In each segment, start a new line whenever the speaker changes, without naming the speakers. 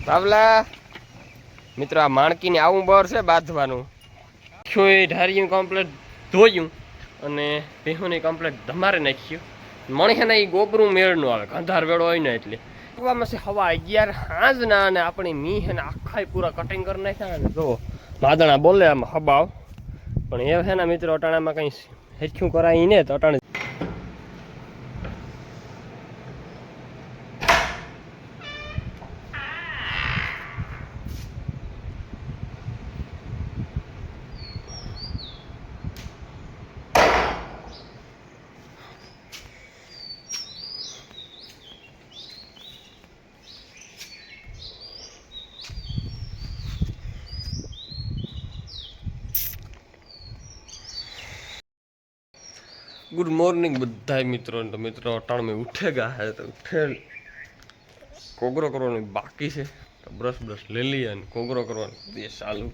બાબલા મિત્રો આ માણકીને આવું બર છે બાંધવાનું ઢાર્યું કમ્પ્લેટ ધોયું અને ભેહુંની કમ્પ્લેટ ધમારે નાખ્યું મણે ને એ ગોબરું મેળનું આવે ગંધાર વેળો હોય ને એટલે હવા 11 સાંજના અને આપણી મી હે ને આખા પૂરા કટિંગ કરી નાખ્યા ને જો માદણા બોલે આમ હબાવ પણ એ છે ને મિત્રો અટાણામાં કંઈ હેઠું કરાય ને તો અટાણે गुड मॉर्निंग बधाई मित्रों तो मित्रों अटाण में उठेगा है तो उठे कोगरो करवानी बाकी है तो ब्रश ब्रश ले लिया कोगरो करवानी चालू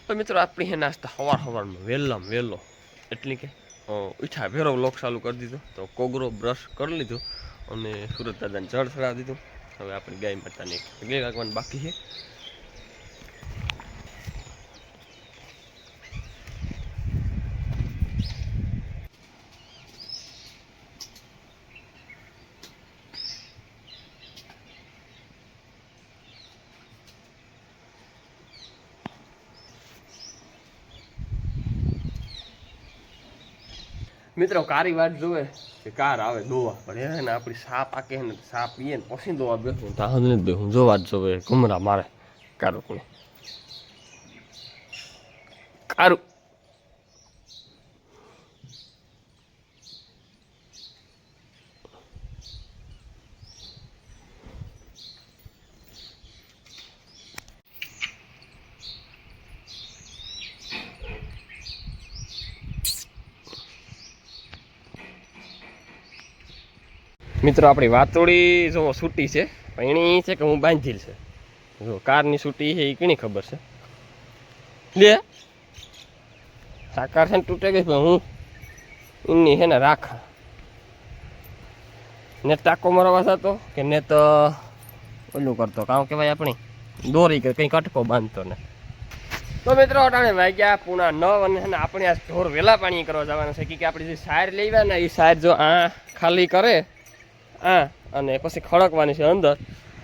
तो मित्रों अपनी है नाश्ता हवार हवार में वेला वेलो एटली के उठा भेरो व्लॉग चालू कर दीधो तो कोगरो ब्रश कर लीधो और सूरत दादा ने जड़ चढ़ा दीधो हवे अपनी गाय माता ने गाय लागवानी बाकी है मित्रों कारी वाट जोवे कि कार आवे दोवा पण हे ने आपणी सा पाके ने सा पीए ने पछी दोवा बेसुं ताहद ने बेसुं जो वाट जोवे घुमरा मारे कारो कोने कारू मित्रों अपनी वातोड़ी जो सूटी है एनी है कि हूँ बांधील है जो कार सूटी है ये खबर है ले साकार से तूटे गई हूँ इन्नी है ना राखा ने टाको मरवा तो कि ने तो ओलू करतो कारण के भाई अपनी दोरी के कहीं कटको बांधतो ने तो मित्रों अटाणे वाग्या पुणा 9 અને આપણે આ ઢોર વેલા પાણી કરવા જવાનું છે કે આપણે જે સાયર લેવા ને એ સાયર જો આ ખાલી કરે અને પછી ખડકવાની છે અંદર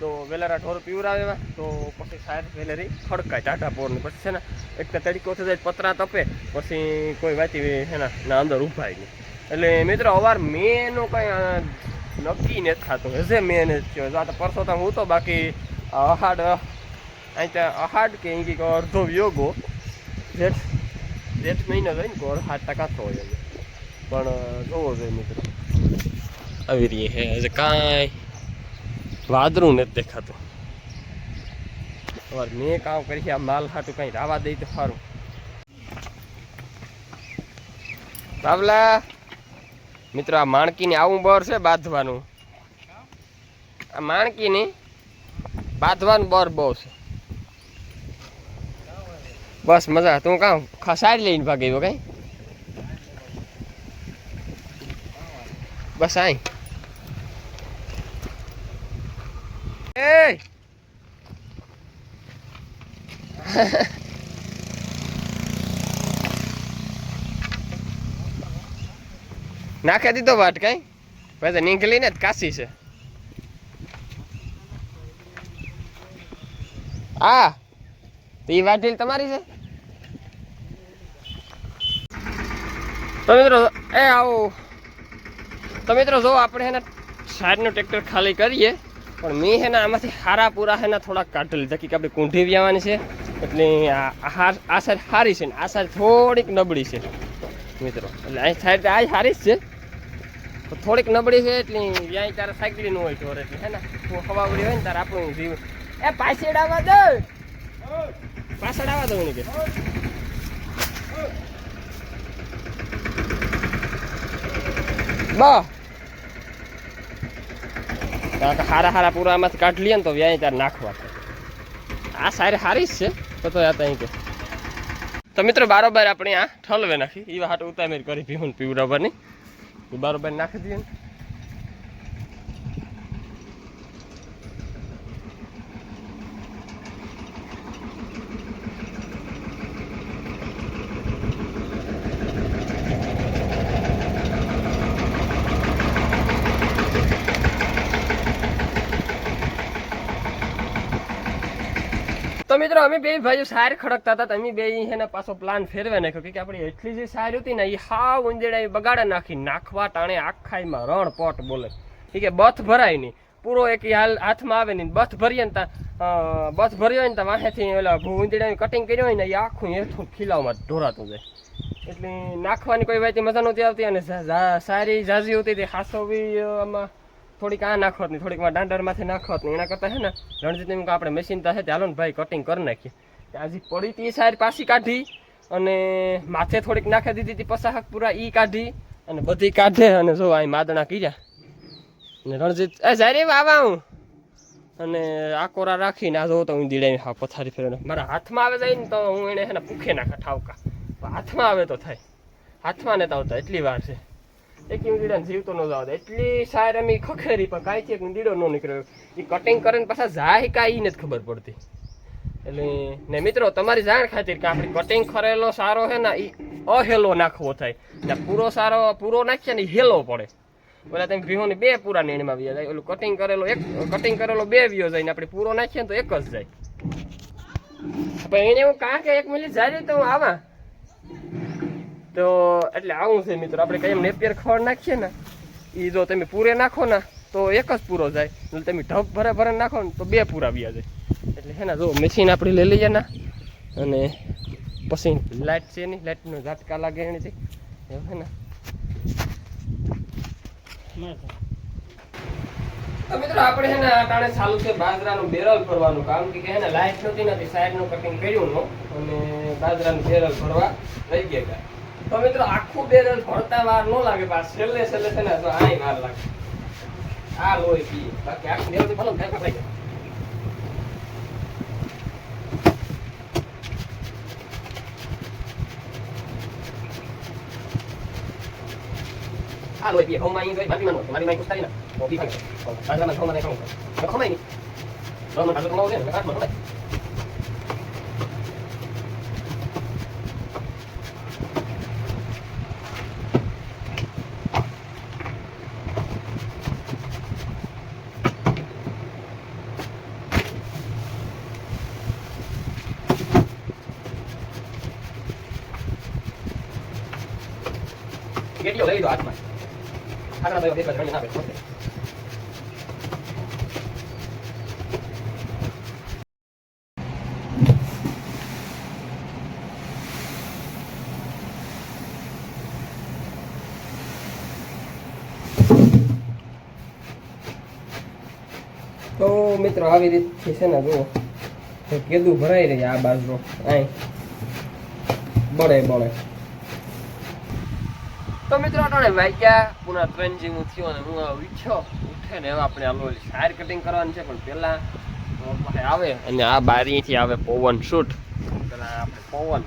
તો વેલારા ઢોર પીવરાવે તો પછી સાહેબ વેલેરી ખડકાય ટાટા પોરની પછી છે ને એક તો તડકો થઈ જાય પતરા તપે પછી કોઈ વાતી છે ને ના અંદર ઉભાય નહીં એટલે મિત્રો અવાર મેનું કંઈ નક્કી નથી થતું હશે મેન જ થયો આ તો પરસો તો હું તો બાકી અહાડ અહીં ત્યાં અહાડ કે અહીં કંઈક અડધો યોગો જેઠ મહિનો હોય ને કોઈ 8% હોય પણ જોવો જોઈએ મિત્રો આવી રહી હે હજે કાંઈ વાદરું નથી દેખાતું મેં કામ કરી આ માલ હાટું કંઈ રાવા દઈ તો સારું બાબલા મિત્રો આ માણકીને આવું બર છે બાંધવાનું આ માણકીને બાંધવાનું બર બહુ છે બસ મજા તું કામ ખસાડી લઈને ભાગી ગયો કઈ બસ આઈ એ નાખી દીધો વાટ કઈ પછી નીકળી ને કાશી છે આ તો એ વાઢીલ તમારી છે તો મિત્રો એ આવો તો મિત્રો જો આપણે હેને સાઈડનું ટ્રેક્ટર ખાલી કરીએ પણ મેં હેને આમાંથી હારા પૂરા હેને થોડાક કાઢેલી જકી કે આપણે કુંઢી વ્યાવાની છે એટલે આ સાઈડ સારી છે ને આ સાઈડ થોડીક નબળી છે મિત્રો એટલે અહીં સાઈડ આ સારી જ છે તો થોડીક નબળી છે એટલે ત્યાં તારે સાયકલી ન હોય ઢોર એટલે હે ને હવાવડી હોય ને તારે આપણું જીવ એ પાછળ આવવા દો પાછળ આવવા દો ને કે બા હારા હારા પૂરા આમાંથી કાઢી લઈએ ને તો વ્યાય તારે નાખવા આ સારી હારી જ છે તો આ ત્યાં કે તો મિત્રો બારોબાર આપણે આ ઠલવે નાખી એવા હાટ ઉતામેર કરી પીવું પીવડાવવાની બારોબાર નાખી દઈએ ને તો મિત્રો અમે બે ભાઈઓ સાર ખડકતા હતા અમે બે એને પાછો પ્લાન ફેરવે નાખ્યો કે આપણે એટલી જે સાર હતી ને એ હાવ ઉંદેડા બગાડે નાખવા ટાણે આખાઈમાં રણ પોટ બોલે કે બથ ભરાય નહીં પૂરો એક હાલ હાથમાં આવે નહીં બથ ભરીએ ને ત્યાં બથ ભર્યો હોય ને ત્યાં વાહેથી ઓલા ઉંદેડાની કટિંગ કર્યો હોય ને એ આખું હેઠું ખીલાવમાં ઢોરાતું જાય એટલે નાખવાની કોઈ વાતી મજા નહોતી આવતી અને સારી ઝાઝી હતી તે હાસો બી આમાં થોડીક આ નાખવત નહીં થોડીક દાંડરમાંથી નાખવત નહીં એના કરતાં છે ને રણજીત એમ કે આપણે મશીન તો છે ચાલો ને ભાઈ કટિંગ કરી નાખીએ આજે પડી હતી એ સાઈડ પાછી કાઢી અને માથે થોડીક નાખી દીધી હતી પસાહક પૂરા એ કાઢી અને બધી કાઢે અને જો અહીં માદણા કર્યા અને રણજીત એ જાય વાવા હું અને આ કોરા રાખીને આ જોઉં તો હું દીડાવી હા પથારી ફેરને મારા હાથમાં આવે જાય ને તો હું એને છે ને પૂખે નાખા ઠાવકા હાથમાં આવે તો થાય હાથમાં ને તો આવતા એટલી વાર છે એક ઊંડીડાને જીવતો ન જવા દે એટલી સાર અમે ખખેરી પણ કાંઈ છે ઊંડીડો ન નીકળ્યો એ કટિંગ કરીને પાછા જાય કાંઈ નથી ખબર પડતી એટલે ને મિત્રો તમારી જાણ ખાतिर કે આપણે કટિંગ કરેલો સારો છે ને એ અહેલો નાખવો થાય ને પૂરો સારો પૂરો નાખીએ ને હેલો પડે ઓલા તમે ભીહોની બે પૂરા નીણમાં વ્યા જાય ઓલું કટિંગ કરેલો બે વ્યો જાય ને આપણે પૂરો નાખીએ ને તો એક જ જાય પણ એને હું કાં કે 1 મિનિટ જાય તો હું આવા તો એટલે આવું છે મિત્રો આપણે કઈ નેપિયર ખડ નાખીએ ને એ જો તમે પૂરે નાખો ને તો એક જ પૂરો જાય એટલે તમે ઢબ ભરે નાખો ને તો બે પૂરા વ્યા જાય એટલે હે ને જો મશીન આપણે લઈ લઈએ ને અને પછી લાઇટ છે નહીં લાઇટનો ઝાટકા લાગે એની એવું હે ને તો મિત્રો આપણે હે ને આટાણે ચાલુ છે બાજરાનું બેરલ ભરવાનું કામ કે હે ને લાઇટ નથી સાઈડનું કટિંગ કર્યું નો અને બાજરાનું બેરલ ભરવા લઈ ગયા તો મિત્રો આખું બેરલ ભરતા વાર ન લાગે પાસ છેલ્લે છે ને તો આય વાર લાગે આ લોહી પી બાકી આખું બેરલ તો ભલો કાઈ પકડાઈ આ લોહી પી હોમાં ઈ જોઈ બાકી માનો મારી માઈ કુસ્તા ના તો પી ખાય બાજરામાં હોમાં નહીં ખાવ ખમાય નહીં તો મને બાજુ ન આવે ને કાટ મને લઈ લીધો હાથમાં આગળ ભાઈ બે ત્રણ ના બે તો મિત્રો આવી રીતથી છે ને જુઓ કેદું ભરાઈ રહી આ બાજુ અહીં બળે બળે. તો મિત્રો અટાણે વાગ્યા પુના 3 જેવું થયો અને હું વીઠ્યો ઉઠે ને હવે આપણે આલો સાયર કટિંગ કરવાની છે પણ પહેલા આવે અને આ બારીથી આવે પવન શૂટ પેલા આપણે પવન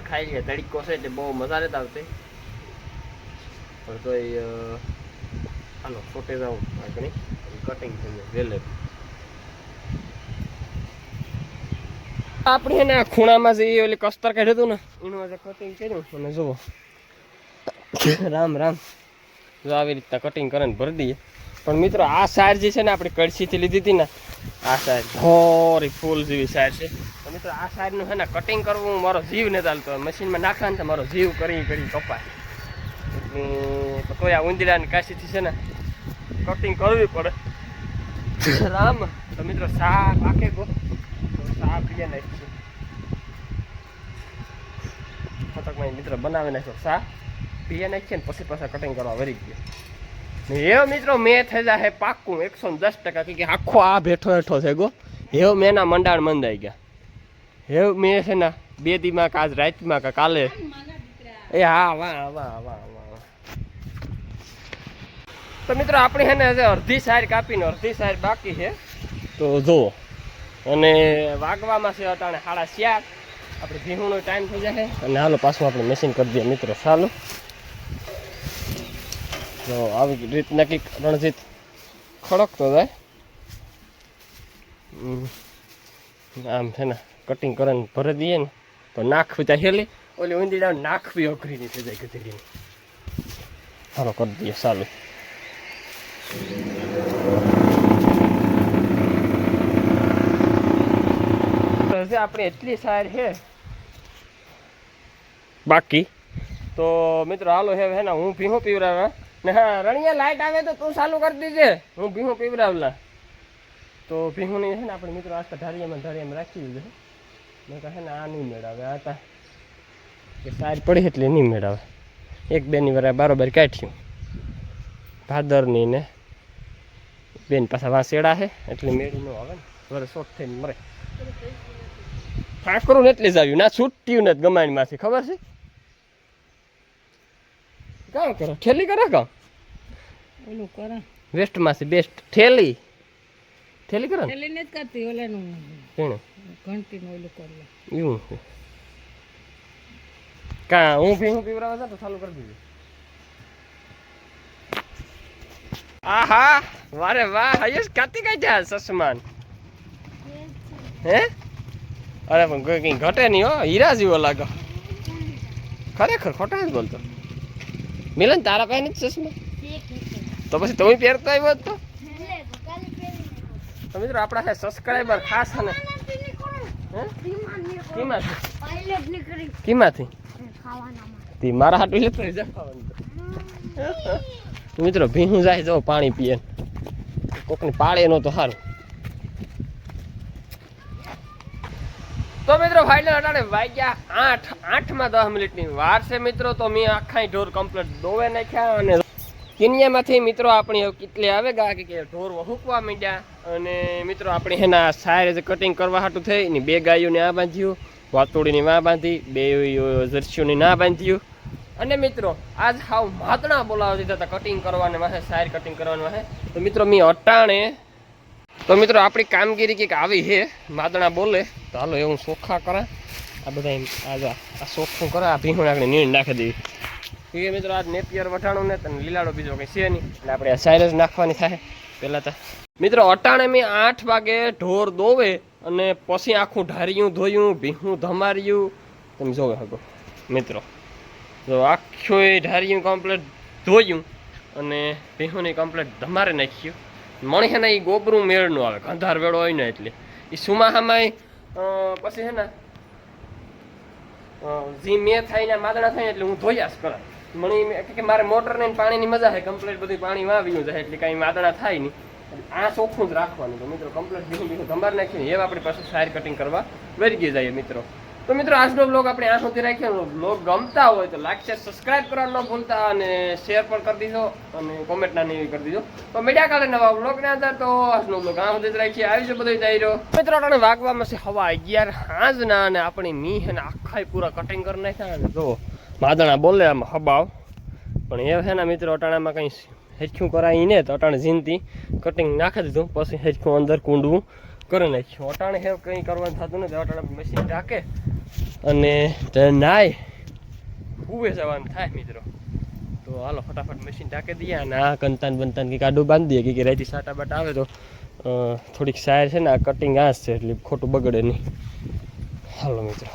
ખાઈએ તડકો છે એટલે બહુ મજા નથી આવતી પણ તો હાલો છોટે જાઉં આગળ કટિંગ થઈ વેલે આપણે એને ખૂણામાં જઈએ ઓલી કસ્તર કાઢ્યું હતું ને એનું આજે કટિંગ કર્યું અને જુઓ રામ રામ જો આવી રીતના કટિંગ કરીને ભરી દઈએ. પણ મિત્રો આ સાર જે છે ને આપણે કળશીથી લીધી હતી ને આ સાર થોડી ફૂલ જેવી સાર છે. તો મિત્રો આ સારનું છે ને કટિંગ કરવું મારો જીવ નથી ચાલતો મશીનમાં નાખવાનું તો મારો જીવ કરી કપાય એટલે તો આ ઉંદીડાની કાશીથી છે ને કટિંગ કરવી પડે રામ. તો મિત્રો સા પાકે ગો સા પીએ નાખીશું ફટકમાં મિત્રો બનાવી નાખ્યો સા પીએ નાખીએ ને પછી પાછા કટિંગ કરવા વળી ગયો એ મિત્રો મેં થઈ જાય પાક્કું 110% કે આખો આ બેઠો હેઠો છે ગો એવો મેં ના મંડાણ મંદાઈ ગયા એવું મેં છે ને 2 દીમાં આજ રાતમાં કે કાલે એ હા વાહ વાહ વાહ વાહ. તો મિત્રો આપણે છે ને અડધી સાઈડ કાપીને અડધી સાઈડ બાકી છે તો જુઓ અને વાગવામાં છે અટાણે 4:30 આપણે ભીહુંનો ટાઈમ થઈ જાય અને હાલો પાછું આપણે મશીન કરી દઈએ મિત્રો ચાલો. તો આવી રીતના કંઈક રણજીત ખડકતો જાય આમ છે ને કટિંગ કરીને ભરી દઈએ ને તો નાખવી ત્યાં હેલી ઓલી ઊંધીડા નાખવી અઘરી નહીં થઈ જાય ગધેડીને. હાલો કરી દઈએ ચાલુ. આપણે એટલી સાર છે બાકી તો મિત્રો હાલો હે ને હું ભીહું પીવડાવ્યા ને હા રણિયા લાઈટ આવે તો તું ચાલુ કરી દીજે હું ભીહું પીવડાવલા. તો ભીહું નહીં છે ને આપણે મિત્રો આસ્તા ઢાળિયામાં રાખી દીધું મેં કહે ને આ નહીં મેળાવે આ તા કે સાર પડી એટલે નહીં મેળાવે 1-2 ની વાર બરાબર કાઢ્યું ભાદરની ને બેન પાછા વાંસેડા છે એટલે મેળી ન આવે ને ઘરે શોટ થઈને મરે ફાંકરું ને એટલે જ આવ્યું ના છૂટ્યું નથી ગમાણીમાંથી ખબર છે કામ કરો ઠેલી કરે કામ ઓલું કરે વેસ્ટમાંથી બેસ્ટ ઠેલી કરે ઠેલી નથી કરતી ઓલાનું કેણે ઘંટીનું ઓલું કરે એવું છે કા હું પીવરાવા જા તો ચાલુ કરી દીધું. આહા વારે વાહ હયસ કાતી કાઢ્યા સસમાન હે અરે પણ કોઈ કઈ ઘટે નહીં હો હીરા જેવો લાગે ખરેખર ખોટા જ બોલતો મિલન તારા પાસે નથી ચશ્મા તો પછી તમે પહેરતો આવ્યો તો મિત્રો આપણા છે સબસ્ક્રાઈબર ખાસ છે ને કીમાંથી તી મારા હાટું લેતો મિત્રો ભીહું જાય જો પાણી પીએ કોકને પાળે નો તો સારું. તો મિત્રો ફાઇનલ અટાણે વાગ્યા 8 10 મિનિટની વાર છે મિત્રો. તો મેં આખા ઢોર કમ્પ્લીટ દોવે નાખ્યા અને કિનિયામાંથી મિત્રો આપણી કેટલે આવે ગા કે ઢોર હુકવા માંડ્યા અને મિત્રો આપણે એના સાયર જે કટિંગ કરવા હાટું થઈ ને 2 ગાયોને આ બાંધ્યું વાતોડીની માં બાંધી 2 જર્સીઓની ના બાંધ્યું અને મિત્રો આજ હાવ માતણા બોલાવી દીધા હતા કટિંગ કરવાને વાહે સાયર કટિંગ કરવાને વાહે. તો મિત્રો મેં અટાણે તો મિત્રો આપણી કામગીરી કંઈક આવી છે માદણા બોલે તો હાલો એવું ચોખ્ખા કરા આ બધા આ ચોખ્ખું કરે આ ભીહું આપણે નીણ નાખી દેવી કે મિત્રો આજ નેપિયર વઠાણું ને તને લીલાડો બીજો કંઈ છે નહીં એટલે આપણે આ સાયર જ નાખવાની થાય પહેલાં તો. મિત્રો અટાણે મેં 8 વાગે ઢોર દોવે અને પછી આખું ઢાર્યું ધોયું ભીહું ધમાર્યું તમે જોવે શકો મિત્રો જો આખું ઢાર્યું કમ્પ્લીટ ધોયું અને ભીહુંની કમ્પ્લીટ ધમારે નાખ્યું. મણી ને એ ગોબરું મેળનું આવે ગંધાર વેળો હોય ને એટલે એ સુમાહામાં પછી છે ને જી મેં થાય ને માદણા થાય એટલે હું ધોયા જ કરા મણી કે મારે મોટર ને પાણીની મજા છે, કમ્પ્લીટ બધું પાણી વાવ્યું જાય એટલે કાંઈ વાદળા થાય નહીં. આ ચોખ્ખું જ રાખવાનું. તો મિત્રો કમ્પ્લીટ ભીનું ધંબાર નાખ્યું એ આપણી પાસે સાઈડ કટિંગ કરવા વળગી જાય મિત્રો. તો મિત્રો આજનો બ્લોગ આપણે આ સુધી રાખ્યો. બ્લોગ ગમતા હોય તો લાઈક શેર સબસ્ક્રાઇબ કરવાનું ન ભૂલતા અને શેર પણ કરી દીધો અને કોમેન્ટ નાની એવી કરી દીધો. તો મીડિયા કાલે નવા બ્લોગની અંદર તો આજનો બ્લોગ આ સુધી જ રાખીએ. આવી છે બધું જઈ રહ્યો મિત્રો. આપણે વાગવામાં છે હવા 11 સાંજના અને આપણી મી અને આખા પૂરા કટિંગ કરી નાખ્યા ને જો માદણા બોલે આમાં હબાવ પણ એ છે ને મિત્રો અટાણામાં કંઈ હેચખું કરાવી ને તો અટાણે જીનતી કટિંગ નાખી દીધું પછી હેચખું અંદર કુંડવું કરી નાખ્યું. અટાણે હે કંઈ કરવાનું થતું નથી. અટાણે મશીન ઢાકે અને નાય ઉવે જવાનું થાય મિત્રો. તો હાલો ફટાફટ મશીન ઢાંકી દઈએ અને આ કંતાન બંતાન કંઈક આડું બાંધી દઈએ કે રાઈથી સાટા બાટા આવે તો થોડીક સાયર છે ને આ કટિંગ આ છે એટલે ખોટું બગડે નહીં. હાલો મિત્રો.